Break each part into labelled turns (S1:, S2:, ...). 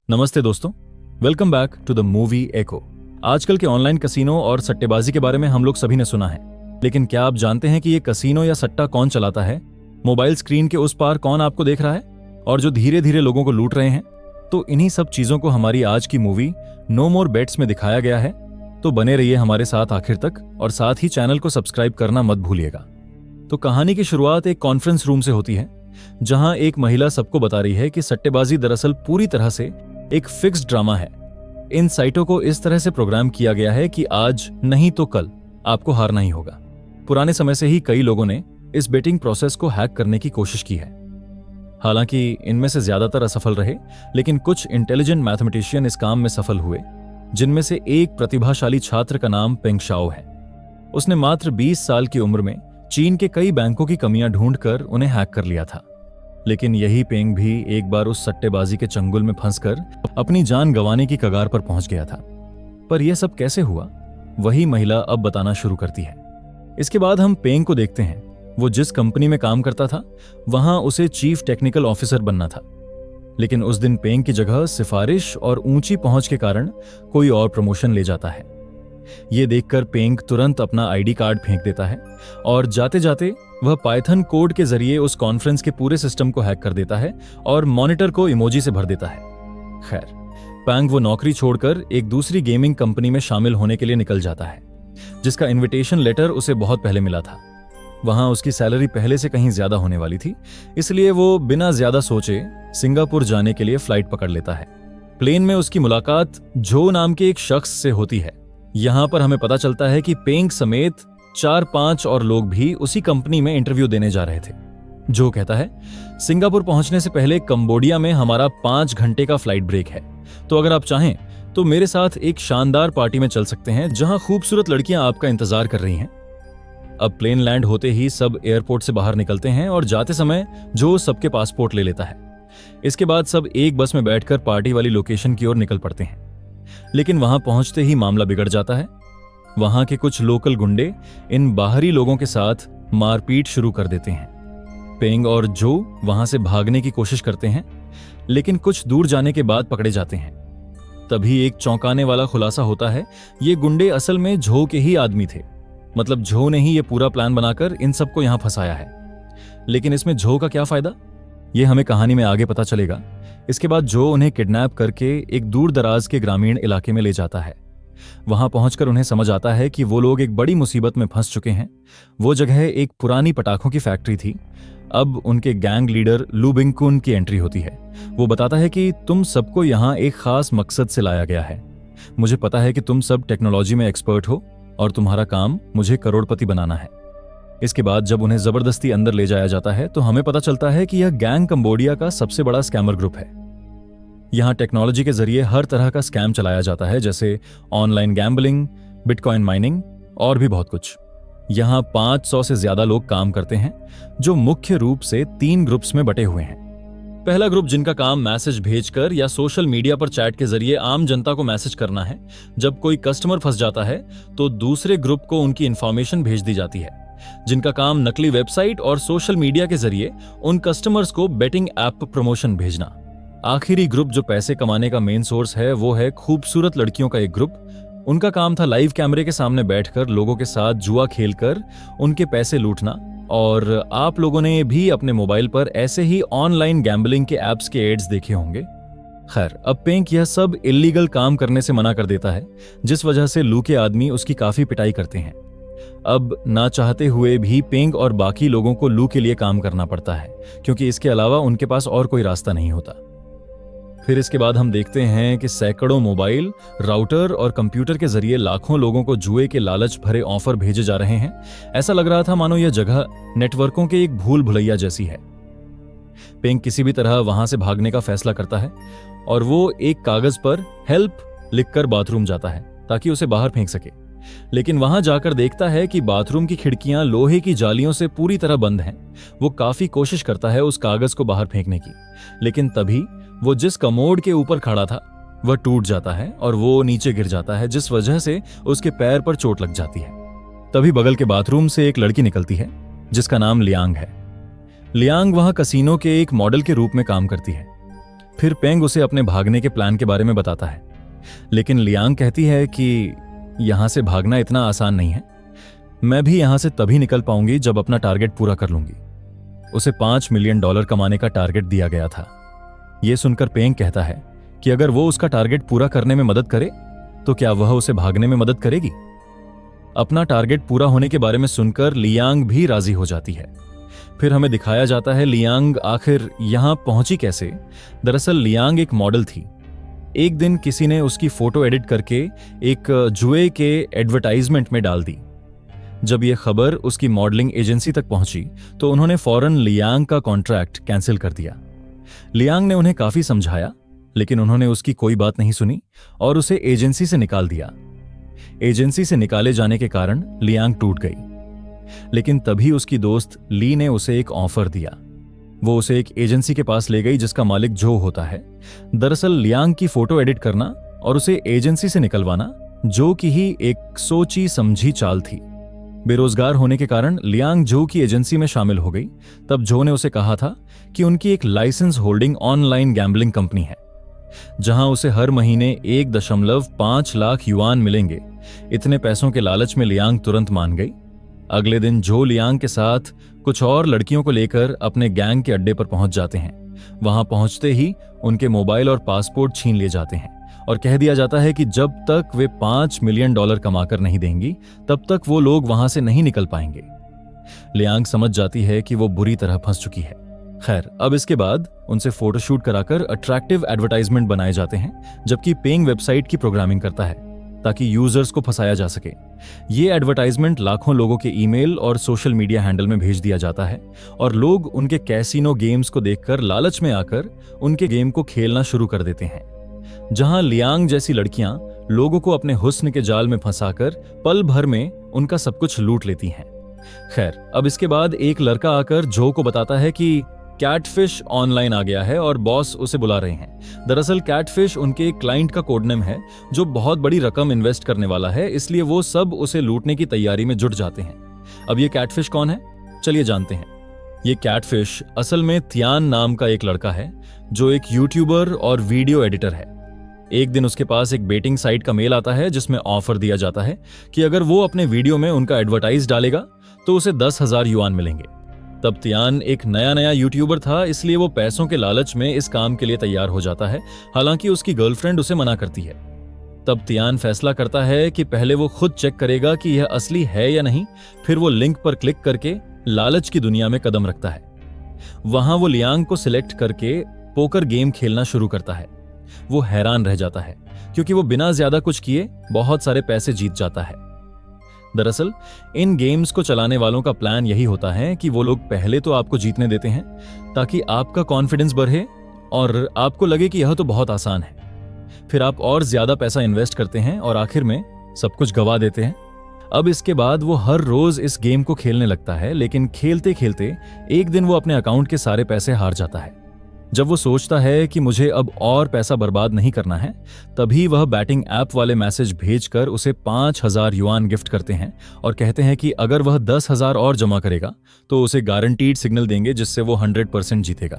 S1: नमस्ते दोस्तों, welcome back to the Movie Echo. आजकल के ऑनलाइन कसीनो और सट्टेबाजी के बारे में हम लोग सभी ने सुना है, लेकिन क्या आप जानते हैं कि ये कसीनो या सट्टा कौन चलाता है? मोबाइल स्क्रीन के उस पार कौन आपको देख रहा है और जो धीरे धीरे लोगों को लूट रहे हैं? तो इन्हीं सब चीजों को हमारी आज की मूवी नो मोर बेट्स में दिखाया गया है। तो बने रहिए हमारे साथ आखिर तक और साथ ही चैनल को सब्सक्राइब करना मत भूलिएगा। तो कहानी की शुरुआत एक कॉन्फ्रेंस रूम से होती है, जहां एक महिला सबको बता रही है कि सट्टेबाजी दरअसल पूरी तरह से एक फिक्स्ड ड्रामा है। इन साइटों को इस तरह से प्रोग्राम किया गया है कि आज नहीं तो कल आपको हारना ही होगा। पुराने समय से ही कई लोगों ने इस बेटिंग प्रोसेस को हैक करने की कोशिश की है। हालांकि इनमें से ज्यादातर असफल रहे, लेकिन कुछ इंटेलिजेंट मैथमेटिशियन इस काम में सफल हुए, जिनमें से एक प्रतिभाशाली छात्र का नाम पेंग शाओ है। उसने मात्र 20 साल की उम्र में चीन के कई बैंकों की कमियां ढूंढकर उन्हें हैक कर लिया था। लेकिन यही पेंग भी एक बार उस सट्टेबाजी के चंगुल में फंसकर अपनी जान गंवाने की कगार पर पहुंच गया था। पर यह सब कैसे हुआ, वही महिला अब बताना शुरू करती है। इसके बाद हम पेंग को देखते हैं। वो जिस कंपनी में काम करता था, वहां उसे चीफ टेक्निकल ऑफिसर बनना था। लेकिन उस दिन पेंग की जगह सिफारिश और ऊंची पहुंच के कारण कोई और प्रमोशन ले जाता है। ये देखकर पेंग तुरंत अपना आईडी कार्ड फेंक देता है और जाते जाते वह पाइथन कोड के जरिए उस कॉन्फ्रेंस के पूरे सिस्टम को हैक कर देता है और मॉनिटर को इमोजी से भर देता है। खैर, पेंग वो नौकरी छोड़कर एक दूसरी गेमिंग कंपनी में शामिल होने के लिए निकल जाता है, जिसका इनविटेशन लेटर उसे बहुत पहले मिला था। वहां उसकी सैलरी पहले से कहीं ज्यादा होने वाली थी, इसलिए वो बिना ज्यादा सोचे सिंगापुर जाने के लिए फ्लाइट पकड़ लेता है। प्लेन में उसकी मुलाकात जो नाम के एक शख्स से होती है। यहां पर हमें पता चलता है कि पेंग समेत 4-5 और लोग भी उसी कंपनी में इंटरव्यू देने जा रहे थे। जो कहता है, सिंगापुर पहुंचने से पहले कंबोडिया में हमारा 5 घंटे का फ्लाइट ब्रेक है, तो अगर आप चाहें तो मेरे साथ एक शानदार पार्टी में चल सकते हैं, जहां खूबसूरत लड़कियां आपका इंतजार कर रही हैं। अब प्लेन लैंड होते ही सब एयरपोर्ट से बाहर निकलते हैं और जाते समय जो सबके पासपोर्ट ले लेता है। इसके बाद सब एक बस में बैठकर पार्टी वाली लोकेशन की ओर निकल पड़ते हैं। लेकिन वहां पहुंचते ही मामला बिगड़ जाता है। वहां के कुछ लोकल गुंडे इन बाहरी लोगों के साथ मारपीट शुरू कर देते हैं। पेंग और जो वहां से भागने की कोशिश करते हैं, लेकिन कुछ दूर जाने के बाद पकड़े जाते हैं। तभी एक चौंकाने वाला खुलासा होता है, ये गुंडे असल में झो के ही आदमी थे। मतलब झो ने ही ये पूरा प्लान बनाकर इन सबको यहां फंसाया है। लेकिन इसमें झो का क्या फायदा, ये हमें कहानी में आगे पता चलेगा। इसके बाद जो उन्हें किडनैप करके एक दूर दराज के ग्रामीण इलाके में ले जाता है। वहां पहुंचकर उन्हें समझ आता है कि वो लोग एक बड़ी मुसीबत में फंस चुके हैं। वो जगह एक पुरानी पटाखों की फैक्ट्री थी। अब उनके गैंग लीडर लू बिंगकुन की एंट्री होती है। वो बताता है कि तुम सबको यहाँ एक खास मकसद से लाया गया है। मुझे पता है कि तुम सब टेक्नोलॉजी में एक्सपर्ट हो और तुम्हारा काम मुझे करोड़पति बनाना है। इसके बाद जब उन्हें जबरदस्ती अंदर ले जाया जाता है, तो हमें पता चलता है कि यह गैंग कंबोडिया का सबसे बड़ा स्कैमर ग्रुप है। यहाँ टेक्नोलॉजी के जरिए हर तरह का स्कैम चलाया जाता है, जैसे ऑनलाइन गैम्बलिंग, बिटकॉइन माइनिंग और भी बहुत कुछ। यहाँ 500 से ज्यादा लोग काम करते हैं, जो मुख्य रूप से 3 ग्रुप्स में बटे हुए हैं। पहला ग्रुप जिनका काम मैसेज भेजकर या सोशल मीडिया पर चैट के जरिए आम जनता को मैसेज करना है। जब कोई कस्टमर फंस जाता है तो दूसरे ग्रुप को उनकी इंफॉर्मेशन भेज दी जाती है, जिनका काम नकली वेबसाइट और सोशल मीडिया के जरिए उन कस्टमर्स को बेटिंग ऐप प्रमोशन भेजना। आखिरी ग्रुप जो पैसे कमाने का मेन सोर्स है, वो है खूबसूरत लड़कियों का एक ग्रुप। उनका काम था लाइव कैमरे के सामने बैठकर लोगों के साथ जुआ खेलकर उनके पैसे लूटना। और आप लोगों ने भी अपने मोबाइल पर ऐसे ही ऑनलाइन गैम्बलिंग के एप्स के एड्स देखे होंगे। खैर, अब पेंग यह सब इल्लीगल काम करने से मना कर देता है, जिस वजह से लू के आदमी उसकी काफी पिटाई करते हैं। अब ना चाहते हुए भी पेंग और बाकी लोगों को लू के लिए काम करना पड़ता है, क्योंकि इसके अलावा उनके पास और कोई रास्ता नहीं होता। फिर इसके बाद हम देखते हैं कि सैकड़ों मोबाइल, राउटर और कंप्यूटर के जरिए लाखों लोगों को जुए के लालच भरे ऑफर भेजे जा रहे हैं। ऐसा लग रहा था मानो यह जगह नेटवर्कों के एक भूल भुलैया जैसी है। पेंग किसी भी तरह वहां से भागने का फैसला करता है और वो एक कागज पर हेल्प लिखकर बाथरूम जाता है ताकि उसे बाहर फेंक सके। लेकिन वहां जाकर देखता है कि बाथरूम की खिड़कियां लोहे की जालियों से पूरी तरह बंद हैं। वो काफी कोशिश करता है उस कागज को बाहर फेंकने की, लेकिन तभी वो जिस कमोड के ऊपर खड़ा था वह टूट जाता है और वो नीचे गिर जाता है, जिस वजह से उसके पैर पर चोट लग जाती है। तभी बगल के बाथरूम से एक लड़की निकलती है, जिसका नाम लियांग है। लियांग वहां कसीनो के एक मॉडल के रूप में काम करती है। फिर पेंग उसे अपने भागने के प्लान के बारे में बताता है, लेकिन लियांग कहती है कि यहां से भागना इतना आसान नहीं है। मैं भी यहां से तभी निकल पाऊंगी जब अपना टारगेट पूरा कर लूंगी। उसे $5 मिलियन कमाने का टारगेट दिया गया था। यह सुनकर पेंग कहता है कि अगर वो उसका टारगेट पूरा करने में मदद करे तो क्या वह उसे भागने में मदद करेगी। अपना टारगेट पूरा होने के बारे में सुनकर लियांग भी राजी हो जाती है। फिर हमें दिखाया जाता है लियांग आखिर यहां पहुंची कैसे। दरअसल लियांग एक मॉडल थी। एक दिन किसी ने उसकी फोटो एडिट करके एक जुए के एडवर्टाइजमेंट में डाल दी। जब यह खबर उसकी मॉडलिंग एजेंसी तक पहुंची तो उन्होंने फौरन लियांग का कॉन्ट्रैक्ट कैंसिल कर दिया। लियांग ने उन्हें काफी समझाया, लेकिन उन्होंने उसकी कोई बात नहीं सुनी और उसे एजेंसी से निकाल दिया। एजेंसी से निकाले जाने के कारण लियांग टूट गई, लेकिन तभी उसकी दोस्त ली ने उसे एक ऑफर दिया। वो उसे एक एजेंसी के पास ले गई जिसका मालिक जो होता है। दरअसल लियांग की फोटो एडिट करना और उसे एजेंसी से निकलवाना जो की ही एक सोची समझी चाल थी। बेरोजगार होने के कारण लियांग जो की एजेंसी में शामिल हो गई। तब जो ने उसे कहा था कि उनकी एक licence holding online gambling company है, जहां उसे हर महीने 1.5 लाख युआन मिलेंगे। इतने पैसों के लालच में लियांग तुरंत मान गई। अगले दिन जो लियांग के साथ कुछ और लड़कियों को लेकर अपने गैंग के अड्डे पर पहुंच जाते हैं। वहां पहुंचते ही उनके मोबाइल और पासपोर्ट छीन लिए जाते हैं और कह दिया जाता है कि जब तक वे $5 मिलियन कमाकर नहीं देंगी तब तक वो लोग वहां से नहीं निकल पाएंगे। लियांग समझ जाती है कि वो बुरी तरह फंस चुकी है। खैर, अब इसके बाद उनसे फोटोशूट कराकर अट्रैक्टिव एडवर्टाइजमेंट बनाए जाते हैं, जबकि पेइंग वेबसाइट की प्रोग्रामिंग करता है ताकि यूजर्स को फंसाया जा सके। ये एडवर्टाइजमेंट लाखों लोगों के ईमेल और सोशल मीडिया हैंडल में भेज दिया जाता है और लोग उनके कैसीनो गेम्स को देखकर लालच में आकर उनके गेम को खेलना शुरू कर देते हैं, जहां लियांग जैसी लड़कियां लोगों को अपने हुस्न के जाल में फंसाकर पल भर में उनका सब कुछ लूट लेती हैं। खैर, अब इसके बाद एक लड़का आकर जो को बताता है कि कैटफिश ऑनलाइन आ गया है और बॉस उसे बुला रहे हैं। दरअसल कैटफिश उनके एक क्लाइंट का कोडनेम है जो बहुत बड़ी रकम इन्वेस्ट करने वाला है, इसलिए वो सब उसे लूटने की तैयारी में जुट जाते हैं। अब ये कैटफिश कौन है, चलिए जानते हैं। ये कैटफिश असल में तियान नाम का एक लड़का है जो एक यूट्यूबर और वीडियो एडिटर है। एक दिन उसके पास एक बेटिंग साइट का मेल आता है जिसमें ऑफर दिया जाता है कि अगर वो अपने वीडियो में उनका एडवर्टाइज डालेगा तो उसे 10,000 युआन मिलेंगे। तब तियान एक नया यूट्यूबर था, इसलिए वो पैसों के लालच में इस काम के लिए तैयार हो जाता है। हालांकि उसकी गर्लफ्रेंड उसे मना करती है। तब तियान फैसला करता है कि पहले वो खुद चेक करेगा कि यह असली है या नहीं। फिर वो लिंक पर क्लिक करके लालच की दुनिया में कदम रखता है। वहां वो लियांग को सिलेक्ट करके पोकर गेम खेलना शुरू करता है। वो हैरान रह जाता है क्योंकि वो बिना ज्यादा कुछ किए बहुत सारे पैसे जीत जाता है। दरअसल इन गेम्स को चलाने वालों का प्लान यही होता है कि वो लोग पहले तो आपको जीतने देते हैं ताकि आपका कॉन्फिडेंस बढ़े और आपको लगे कि यह तो बहुत आसान है। फिर आप और ज्यादा पैसा इन्वेस्ट करते हैं और आखिर में सब कुछ गवा देते हैं। अब इसके बाद वो हर रोज इस गेम को खेलने लगता है, लेकिन खेलते खेलते एक दिन वो अपने अकाउंट के सारे पैसे हार जाता है। जब वो सोचता है कि मुझे अब और पैसा बर्बाद नहीं करना है, तभी वह बैटिंग ऐप वाले मैसेज भेजकर उसे 5,000 युआन गिफ्ट करते हैं और कहते हैं कि अगर वह 10,000 और जमा करेगा तो उसे गारंटीड सिग्नल देंगे जिससे वो 100% जीतेगा।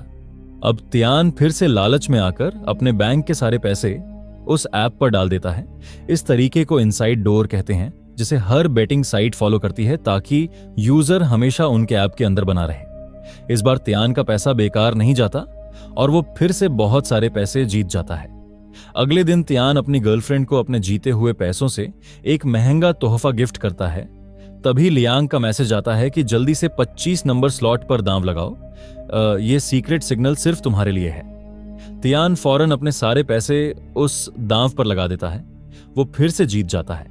S1: अब तियान फिर से लालच में आकर अपने बैंक के सारे पैसे उस ऐप पर डाल देता है। इस तरीके को इनसाइड डोर कहते हैं, जिसे हर बेटिंग साइट फॉलो करती है ताकि यूजर हमेशा उनके ऐप के अंदर बना रहे। इस बार तियान का पैसा बेकार नहीं जाता और वो फिर से बहुत सारे पैसे जीत जाता है। अगले दिन तियान अपनी गर्लफ्रेंड को अपने जीते हुए पैसों से एक महंगा तोहफा गिफ्ट करता है। तभी लियांग का मैसेज आता है कि जल्दी से 25 नंबर स्लॉट पर दांव लगाओ, ये सीक्रेट सिग्नल सिर्फ तुम्हारे लिए है। तियान फौरन अपने सारे पैसे उस दांव पर लगा देता है। वो फिर से जीत जाता है।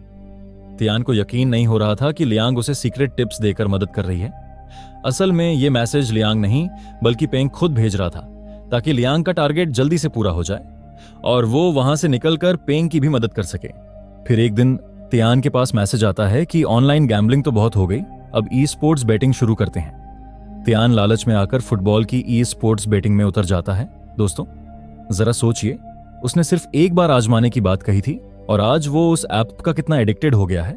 S1: तियान को यकीन नहीं हो रहा था कि लियांग उसे सीक्रेट टिप्स देकर मदद कर रही है। असल में ये मैसेज लियांग नहीं बल्कि पेंग खुद भेज रहा था ताकि लियांग का टारगेट जल्दी से पूरा हो जाए और वो वहां से निकलकर पेंग की भी मदद कर सके। फिर एक दिन तियान के पास मैसेज आता है कि ऑनलाइन गैम्बलिंग तो बहुत हो गई, अब ई स्पोर्ट्स बेटिंग शुरू करते हैं। तियान लालच में आकर फुटबॉल की ई स्पोर्ट्स बेटिंग में उतर जाता है। दोस्तों जरा सोचिए, उसने सिर्फ एक बार आजमाने की बात कही थी और आज वो उस ऐप का कितना एडिक्टेड हो गया है।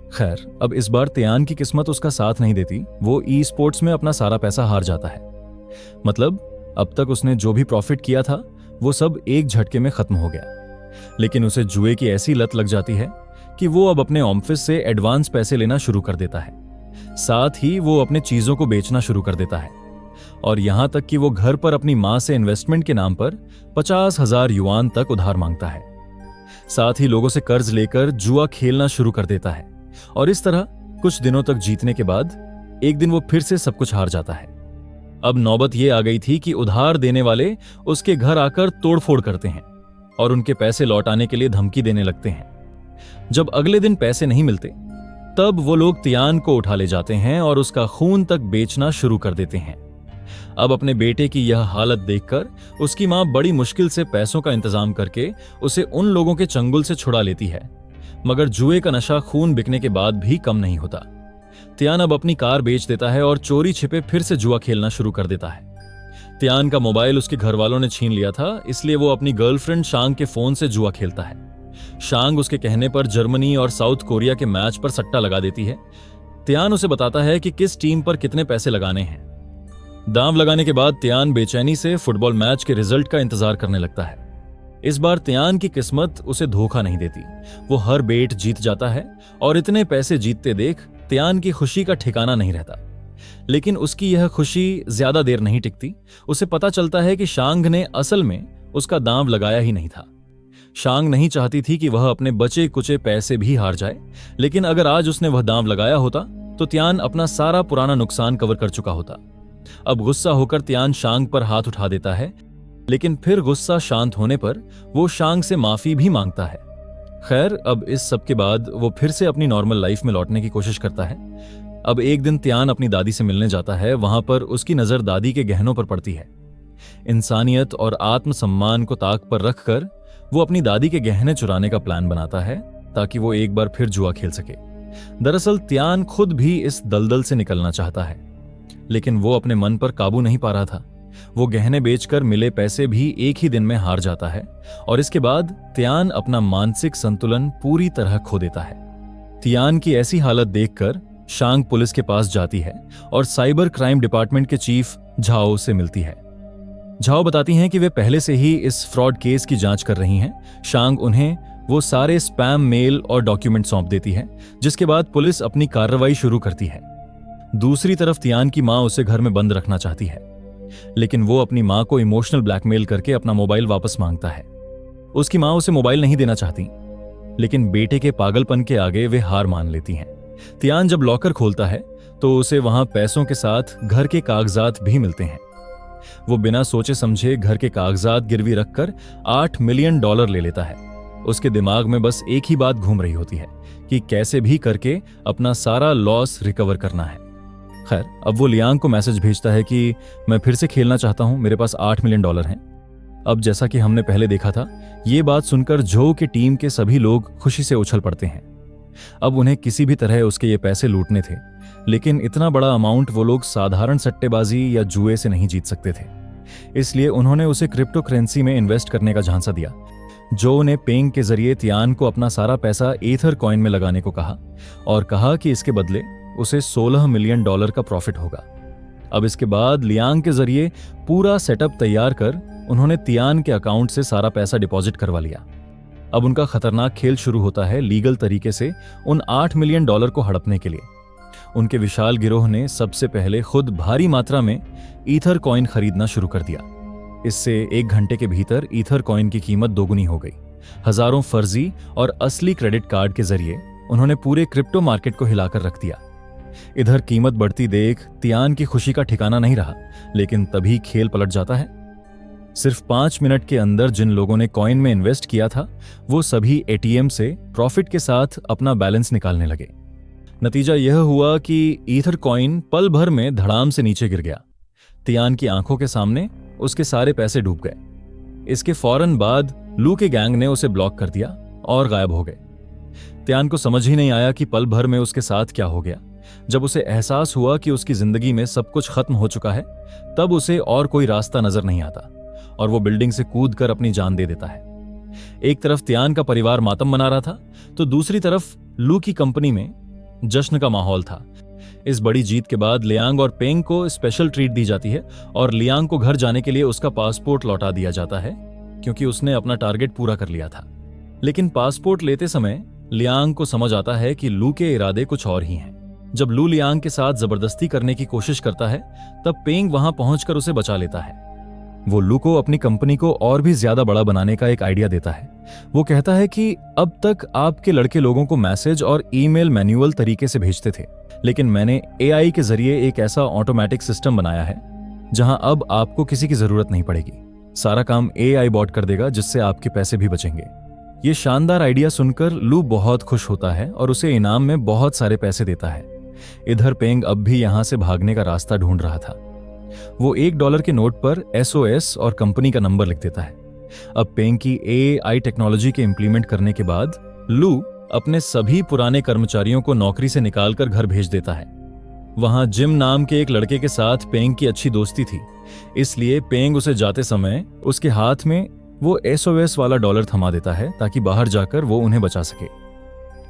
S1: खैर, अब इस बार तियान की किस्मत उसका साथ नहीं देती। वो ई स्पोर्ट्स में अपना सारा पैसा हार जाता है। मतलब अब तक उसने जो भी प्रॉफिट किया था वो सब एक झटके में खत्म हो गया। लेकिन उसे जुए की ऐसी लत लग जाती है कि वो अब अपने ऑफिस से एडवांस पैसे लेना शुरू कर देता है। साथ ही वो अपने चीजों को बेचना शुरू कर देता है और यहां तक कि वो घर पर अपनी मां से इन्वेस्टमेंट के नाम पर 50,000 युआन तक उधार मांगता है। साथ ही लोगों से कर्ज लेकर जुआ खेलना शुरू कर देता है और इस तरह कुछ दिनों तक जीतने के बाद एक दिन वो फिर से सब कुछ हार जाता है। अब नौबत ये आ गई थी कि उधार देने वाले उसके घर आकर तोड़फोड़ करते हैं और उनके पैसे लौटाने के लिए धमकी देने लगते हैं। जब अगले दिन पैसे नहीं मिलते तब वो लोग तियान को उठा ले जाते हैं और उसका खून तक बेचना शुरू कर देते हैं। अब अपने बेटे की यह हालत देखकर उसकी मां बड़ी मुश्किल से पैसों का इंतजाम करके उसे उन लोगों के चंगुल से छुड़ा लेती है, मगर जुए का नशा खून बिकने के बाद भी कम नहीं होता। तियान अब अपनी कार बेच देता है और चोरी छिपे फिर से जुआ खेलना शुरू कर देता है। तियान का मोबाइल उसके घर वालों ने छीन लिया था, इसलिए वो अपनी गर्लफ्रेंड शांग के फोन से जुआ खेलता है। शांग उसके कहने पर जर्मनी और साउथ कोरिया के मैच पर सट्टा लगा देती है। तियान उसे बताता है कि किस टीम पर कितने पैसे लगाने हैं। दांव लगाने के बाद तियान बेचैनी से फुटबॉल मैच के रिजल्ट का इंतजार करने लगता है। इस बार तियान की किस्मत उसे धोखा नहीं देती। वो हर बेट जीत जाता है और इतने पैसे जीतते देख तियान की खुशी का ठिकाना नहीं रहता। लेकिन उसकी यह खुशी ज्यादा देर नहीं टिकती। उसे पता चलता है कि शांग ने असल में उसका दांव लगाया ही नहीं था। शांग नहीं चाहती थी कि वह अपने बचे कुचे पैसे भी हार जाए, लेकिन अगर आज उसने वह दांव लगाया होता तो तियान अपना सारा पुराना नुकसान कवर कर चुका होता। अब गुस्सा होकर तियान शांग पर हाथ उठा देता है, लेकिन फिर गुस्सा शांत होने पर वो शांग से माफी भी मांगता है। खैर, अब इस सब के बाद वो फिर से अपनी नॉर्मल लाइफ में लौटने की कोशिश करता है। अब एक दिन तियान अपनी दादी से मिलने जाता है। वहां पर उसकी नजर दादी के गहनों पर पड़ती है। इंसानियत और आत्मसम्मान को ताक पर रखकर वो अपनी दादी के गहने चुराने का प्लान बनाता है ताकि वो एक बार फिर जुआ खेल सके। दरअसल तियान खुद भी इस दलदल से निकलना चाहता है, लेकिन वो अपने मन पर काबू नहीं पा रहा था। वो गहने बेचकर मिले पैसे भी एक ही दिन में हार जाता है और इसके बाद तियान अपना मानसिक संतुलन पूरी तरह खो देता है। तियान की ऐसी हालत देखकर शांग पुलिस के पास जाती है और साइबर क्राइम डिपार्टमेंट के चीफ झाओ से मिलती है। झाओ बताती हैं कि वे पहले से ही इस फ्रॉड केस की जांच कर रही हैं। शांग उन्हें वो सारे स्पैम मेल और डॉक्यूमेंट सौंप देती है, जिसके बाद पुलिस अपनी कार्रवाई शुरू करती है। दूसरी तरफ तियान की मां उसे घर में बंद रखना चाहती है, लेकिन वो अपनी मां को इमोशनल ब्लैकमेल करके अपना मोबाइल वापस मांगता है। उसकी मां उसे मोबाइल नहीं देना चाहती, लेकिन बेटे के पागलपन के आगे वे हार मान लेती हैं। तियान जब लॉकर खोलता है तो उसे वहां पैसों के साथ घर के कागजात भी मिलते हैं। वो बिना सोचे समझे घर के कागजात गिरवी रखकर $8 मिलियन ले लेता है। उसके दिमाग में बस एक ही बात घूम रही होती है कि कैसे भी करके अपना सारा लॉस रिकवर करना है। खैर, अब वो लियांग को मैसेज भेजता है कि मैं फिर से खेलना चाहता हूं, मेरे पास $8 मिलियन हैं। अब जैसा कि हमने पहले देखा था, ये बात सुनकर जो की टीम के सभी लोग खुशी से उछल पड़ते हैं। अब उन्हें किसी भी तरह उसके ये पैसे लूटने थे, लेकिन इतना बड़ा अमाउंट वो लोग साधारण सट्टेबाजी या जुए से नहीं जीत सकते थे। इसलिए उन्होंने उसे क्रिप्टो करेंसी में इन्वेस्ट करने का झांसा दिया। जो ने पेंग के जरिए तियान को अपना सारा पैसा एथर कॉइन में लगाने को कहा और कहा कि इसके बदले उसे $16 मिलियन का प्रॉफिट होगा। अब इसके बाद लियांग के जरिए पूरा सेटअप तैयार कर उन्होंने तियान के अकाउंट से सारा पैसा डिपॉजिट करवा लिया। अब उनका खतरनाक खेल शुरू होता है लीगल तरीके से उन $8 मिलियन को हड़पने के लिए। उनके विशाल गिरोह ने सबसे पहले खुद भारी मात्रा में ईथर कॉइन खरीदना शुरू कर दिया। इससे 1 घंटे के भीतर ईथर कॉइन की कीमत दोगुनी हो गई। हजारों फर्जी और असली क्रेडिट कार्ड के जरिए उन्होंने पूरे क्रिप्टो मार्केट को हिलाकर रख दिया। इधर कीमत बढ़ती देख तियान की खुशी का ठिकाना नहीं रहा, लेकिन तभी खेल पलट जाता है। सिर्फ 5 मिनट के अंदर जिन लोगों ने कॉइन में इन्वेस्ट किया था, वो सभी एटीएम से प्रॉफिट के साथ अपना बैलेंस निकालने लगे। नतीजा यह हुआ कि ईथर कॉइन पल भर में धड़ाम से नीचे गिर गया। तियान की आंखों के सामने उसके सारे पैसे डूब गए। इसके फौरन बाद लू के गैंग ने उसे ब्लॉक कर दिया और गायब हो गए। तियान को समझ ही नहीं आया कि पल भर में उसके साथ क्या हो गया। जब उसे एहसास हुआ कि उसकी जिंदगी में सब कुछ खत्म हो चुका है, तब उसे और कोई रास्ता नजर नहीं आता और वो बिल्डिंग से कूदकर अपनी जान दे देता है। एक तरफ तियान का परिवार मातम मना रहा था, तो दूसरी तरफ लू की कंपनी में जश्न का माहौल था। इस बड़ी जीत के बाद लियांग और पेंग को स्पेशल ट्रीट दी जाती है और लियांग को घर जाने के लिए उसका पासपोर्ट लौटा दिया जाता है। क्योंकि उसने अपना टारगेट पूरा कर लिया था। लेकिन पासपोर्ट लेते समय लियांग को समझ आता है कि लू के इरादे कुछ और ही हैं। जब लू लियांग के साथ जबरदस्ती करने की कोशिश करता है तब पेंग वहां पहुंचकर उसे बचा लेता है। वो लू को अपनी कंपनी को और भी ज्यादा बड़ा बनाने का एक आइडिया देता है। वो कहता है कि अब तक आपके लड़के लोगों को मैसेज और ईमेल मैन्युअल तरीके से भेजते थे, लेकिन मैंने एआई के जरिए एक ऐसा ऑटोमेटिक सिस्टम बनाया है जहां अब आपको किसी की जरूरत नहीं पड़ेगी। सारा काम एआई बॉट कर देगा, जिससे आपके पैसे भी बचेंगे। ये शानदार आइडिया सुनकर लू बहुत खुश होता है और उसे इनाम में बहुत सारे पैसे देता है। इधर पेंग अब भी यहां से भागने का रास्ता ढूंढ रहा था। वो $1 के नोट पर SOS और कंपनी का नंबर लिख देता है। अब पेंग की एआई टेक्नोलॉजी के इंप्लीमेंट करने के बाद लू अपने सभी पुराने कर्मचारियों को नौकरी से निकालकर घर भेज देता है। वहां जिम नाम के एक लड़के के साथ पेंग की अच्छी दोस्ती थी, इसलिए पेंग उसे जाते समय उसके हाथ में वो SOS वाला डॉलर थमा देता है ताकि बाहर जाकर वो उन्हें बचा सके।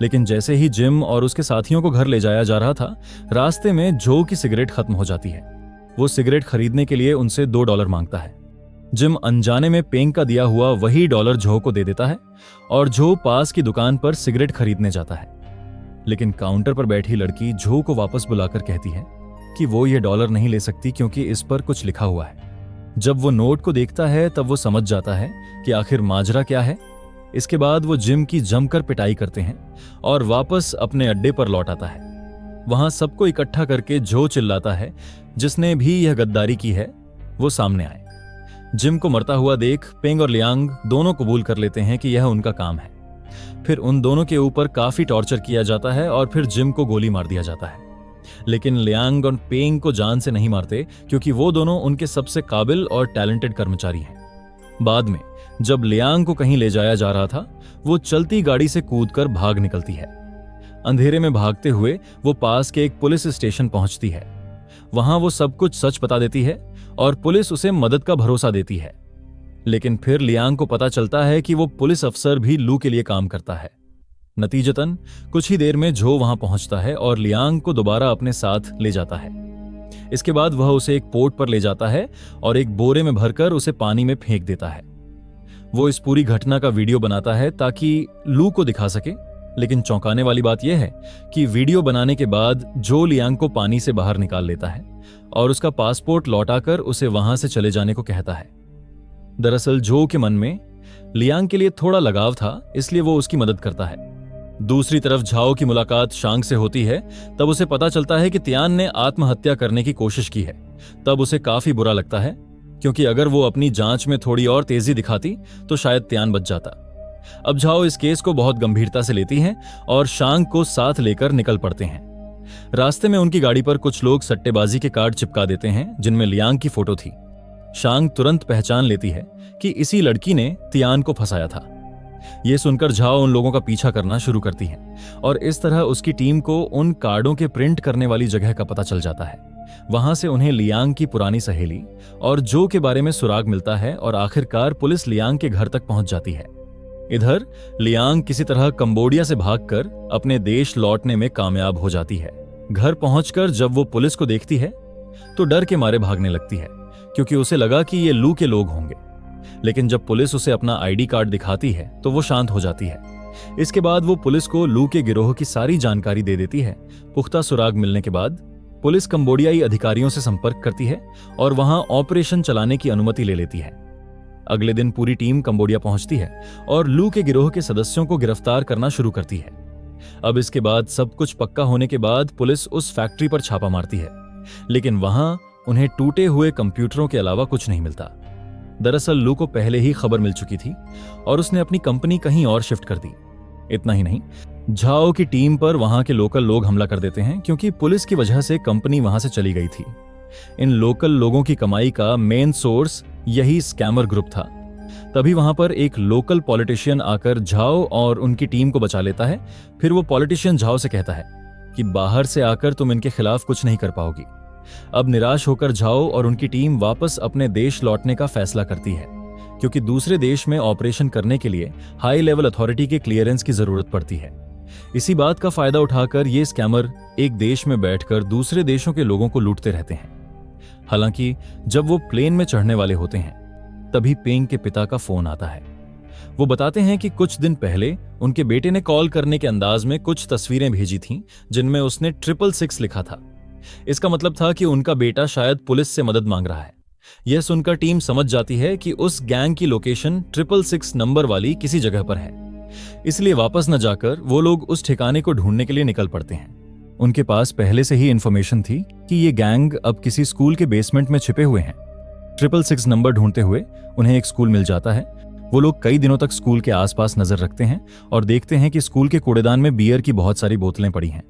S1: लेकिन जैसे ही जिम और उसके साथियों को घर ले जाया जा रहा था, रास्ते में जो की सिगरेट खत्म हो जाती है। वो सिगरेट खरीदने के लिए उनसे $2 मांगता है। जिम अनजाने में पेंग का दिया हुआ वही डॉलर जो को दे देता है और जो पास की दुकान पर सिगरेट खरीदने जाता है। लेकिन काउंटर पर बैठी लड़की जो को वापस बुलाकर कहती है कि वो ये डॉलर नहीं ले सकती क्योंकि इस पर कुछ लिखा हुआ है। जब वो नोट को देखता है तब वो समझ जाता है कि आखिर माजरा क्या है। इसके बाद वो जिम की जमकर पिटाई करते हैं और वापस अपने अड्डे पर लौट आता है। वहां सबको इकट्ठा करके जो चिल्लाता है, जिसने भी यह गद्दारी की है वो सामने आए। जिम को मरता हुआ देख पेंग और लियांग दोनों कबूल कर लेते हैं कि यह उनका काम है। फिर उन दोनों के ऊपर काफी टॉर्चर किया जाता है और फिर जिम को गोली मार दिया जाता है। लेकिन लियांग और पेंग को जान से नहीं मारते क्योंकि वो दोनों उनके सबसे काबिल और टैलेंटेड कर्मचारी हैं। बाद में जब लियांग को कहीं ले जाया जा रहा था, वो चलती गाड़ी से कूदकर भाग निकलती है। अंधेरे में भागते हुए वो पास के एक पुलिस स्टेशन पहुंचती है। वहां वो सब कुछ सच बता देती है और पुलिस उसे मदद का भरोसा देती है। लेकिन फिर लियांग को पता चलता है कि वो पुलिस अफसर भी लू के लिए काम करता है। नतीजतन कुछ ही देर में जो वहां पहुंचता है और लियांग को दोबारा अपने साथ ले जाता है। इसके बाद वह उसे एक पोर्ट पर ले जाता है और एक बोरे में भरकर उसे पानी में फेंक देता है। वो इस पूरी घटना का वीडियो बनाता है ताकि लू को दिखा सके। लेकिन चौंकाने वाली बात यह है कि वीडियो बनाने के बाद जो लियांग को पानी से बाहर निकाल लेता है और उसका पासपोर्ट लौटाकर उसे वहां से चले जाने को कहता है। दरअसल जो के मन में लियांग के लिए थोड़ा लगाव था, इसलिए वो उसकी मदद करता है। दूसरी तरफ झाओ की मुलाकात शांग से होती है। तब उसे पता चलता है कि तियान ने आत्महत्या करने की कोशिश की है। तब उसे काफी बुरा लगता है क्योंकि अगर वो अपनी जांच में थोड़ी और तेजी दिखाती तो शायद तियान बच जाता। अब झाओ इस केस को बहुत गंभीरता से लेती हैं और शांग को साथ लेकर निकल पड़ते हैं। रास्ते में उनकी गाड़ी पर कुछ लोग सट्टेबाजी के कार्ड चिपका देते हैं जिनमें लियांग की फोटो थी। शांग तुरंत पहचान लेती है कि इसी लड़की ने तियान को फंसाया था। यह सुनकर झाओ उन लोगों का पीछा करना शुरू करती है और इस तरह उसकी टीम को उन कार्डों के प्रिंट करने वाली जगह का पता चल जाता है। वहां से उन्हें लियांग की पुरानी सहेली और जो के बारे में सुराग मिलता है और आखिरकार पुलिस लियांग के घर तक पहुंच जाती है। इधर लियांग किसी तरह कंबोडिया से भागकर अपने देश लौटने में कामयाब हो जाती है। घर पहुंचकर जब वो पुलिस को देखती है तो डर के मारे भागने लगती है क्योंकि उसे लगा कि ये लू के लोग होंगे। लेकिन जब पुलिस उसे अपना आईडी कार्ड दिखाती है तो वो शांत हो जाती है। इसके बाद वो पुलिस को लू के गिरोह की सारी जानकारी दे देती है। पुख्ता सुराग मिलने के बाद पुलिस कंबोडियाई अधिकारियों से संपर्क करती है और वहां ऑपरेशन चलाने की अनुमति ले लेती है। अगले दिन पूरी टीम कंबोडिया पहुंचती है और लू के गिरोह के सदस्यों को गिरफ्तार करना शुरू करती है। अब इसके बाद सब कुछ पक्का होने के बाद पुलिस उस फैक्ट्री पर छापा मारती है, लेकिन वहां उन्हें टूटे हुए कंप्यूटरों के अलावा कुछ नहीं मिलता। दरअसल लू को पहले ही खबर मिल चुकी थी और उसने अपनी कंपनी कहीं और शिफ्ट कर दी। इतना ही नहीं, झाओ की टीम पर वहां के लोकल लोग हमला कर देते हैं क्योंकि पुलिस की वजह से कंपनी वहां से चली गई थी। इन लोकल लोगों की कमाई का मेन सोर्स यही स्कैमर ग्रुप था। तभी वहां पर एक लोकल पॉलिटिशियन आकर झाओ और उनकी टीम को बचा लेता है। फिर वो पॉलिटिशियन झाओ से कहता है कि बाहर से आकर तुम इनके खिलाफ कुछ नहीं कर पाओगी। अब निराश होकर झाओ और उनकी टीम वापस अपने देश लौटने का फैसला करती है क्योंकि दूसरे देश में ऑपरेशन करने के लिए हाई लेवल अथॉरिटी के क्लियरेंस की जरूरत पड़ती है। इसी बात का फायदा उठाकर ये स्कैमर एक देश में बैठकर दूसरे देशों के लोगों को लूटते रहते हैं। हालांकि जब वो प्लेन में चढ़ने वाले होते हैं तभी पेंग के पिता का फोन आता है। वो बताते हैं कि कुछ दिन पहले उनके बेटे ने कॉल करने के अंदाज में कुछ तस्वीरें भेजी थीं जिनमें उसने 666 लिखा था। इसका मतलब था कि उनका बेटा शायद पुलिस से मदद मांग रहा है। यह सुनकर टीम समझ जाती है कि उस गैंग की लोकेशन 666 नंबर वाली किसी जगह पर है। इसलिए वापस न जाकर वो लोग उस ठिकाने को ढूंढने के लिए निकल पड़ते हैं। उनके पास पहले से ही इंफॉर्मेशन थी कि ये गैंग अब किसी स्कूल के बेसमेंट में छिपे हुए हैं। 666 नंबर ढूंढते हुए उन्हें एक स्कूल मिल जाता है। वो लोग कई दिनों तक स्कूल के आसपास नजर रखते हैं और देखते हैं कि स्कूल के कूड़ेदान में बियर की बहुत सारी बोतलें पड़ी हैं।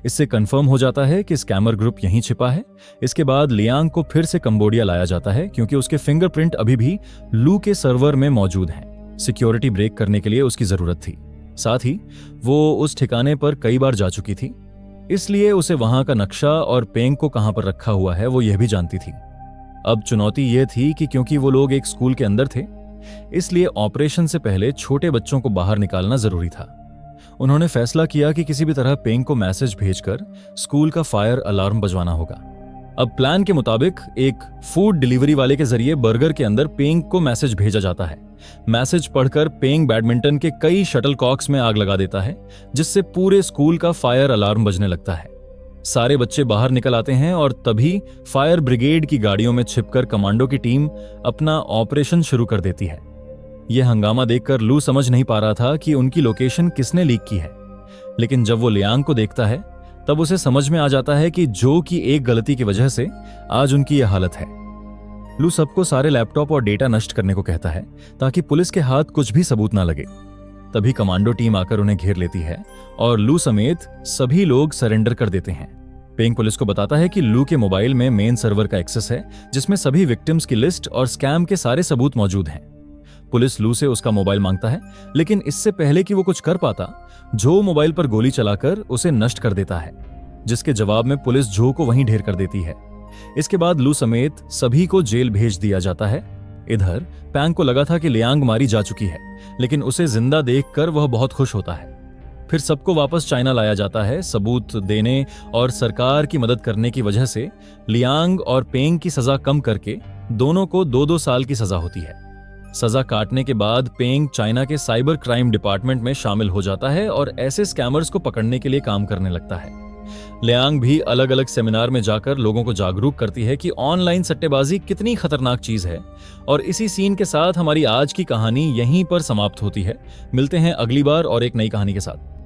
S1: इससे कंफर्म हो जाता है कि स्कैमर ग्रुप यहीं छिपा है। इसके बाद लियांग को फिर से कंबोडिया लाया जाता है क्योंकि उसके फिंगरप्रिंट अभी भी लू के सर्वर में मौजूद हैं। सिक्योरिटी ब्रेक करने के लिए उसकी जरूरत थी। साथ ही वो उस ठिकाने पर कई बार जा चुकी थी, इसलिए उसे वहां का नक्शा और पेंग को कहां पर रखा हुआ है वो यह भी जानती थी। अब चुनौती यह थी कि क्योंकि वो लोग एक स्कूल के अंदर थे, इसलिए ऑपरेशन से पहले छोटे बच्चों को बाहर निकालना जरूरी था। उन्होंने फैसला किया कि किसी भी तरह पेंग को मैसेज भेजकर स्कूल का फायर अलार्म बजवाना होगा। अब प्लान के मुताबिक एक फूड डिलीवरी वाले के जरिए बर्गर के अंदर पेंग को मैसेज भेजा जाता है। मैसेज पढ़कर पेंग बैडमिंटन के कई शटलकॉक्स में आग लगा देता है, जिससे पूरे स्कूल का फायर अलार्म बजने लगता है। सारे बच्चे बाहर निकल आते हैं और तभी फायर ब्रिगेड की गाड़ियों में छिपकर कमांडो की टीम अपना ऑपरेशन शुरू कर देती है। यह हंगामा देखकर लू समझ नहीं पा रहा था कि उनकी लोकेशन किसने लीक की है, लेकिन जब वो लियांग को देखता है तब उसे समझ में आ जाता है कि जो की एक गलती की वजह से आज उनकी यह हालत है। लू सबको सारे लैपटॉप और डेटा नष्ट करने को कहता है ताकि पुलिस के हाथ कुछ भी सबूत ना लगे। तभी कमांडो टीम आकर उन्हें घेर लेती है और लू समेत सभी लोग सरेंडर कर देते हैं। पेंग पुलिस को बताता है कि लू के मोबाइल में मेन सर्वर का एक्सेस है, जिसमें सभी विक्टिम्स की लिस्ट और स्कैम के सारे सबूत मौजूद हैं। पुलिस लू से उसका मोबाइल मांगता है, लेकिन इससे पहले कि वो कुछ कर पाता, जो मोबाइल पर गोली चलाकर उसे नष्ट कर देता है, जिसके जवाब में पुलिस जो को वहीं ढेर कर देती है। इसके बाद लू समेत सभी को जेल भेज दिया जाता है। इधर पैंग को लगा था कि लियांग मारी जा चुकी है, लेकिन उसे जिंदा देखकर वह बहुत खुश होता है। फिर सबको वापस चाइना लाया जाता है। सबूत देने और सरकार की मदद करने की वजह से लियांग और पेंग की सजा कम करके दोनों को 2-2 साल की सजा होती है। सजा काटने के बाद पेंग चाइना के साइबर क्राइम डिपार्टमेंट में शामिल हो जाता है और ऐसे स्कैमर्स को पकड़ने के लिए काम करने लगता है। लियांग भी अलग अलग सेमिनार में जाकर लोगों को जागरूक करती है कि ऑनलाइन सट्टेबाजी कितनी खतरनाक चीज है। और इसी सीन के साथ हमारी आज की कहानी यहीं पर समाप्त होती है। मिलते हैं अगली बार और एक नई कहानी के साथ।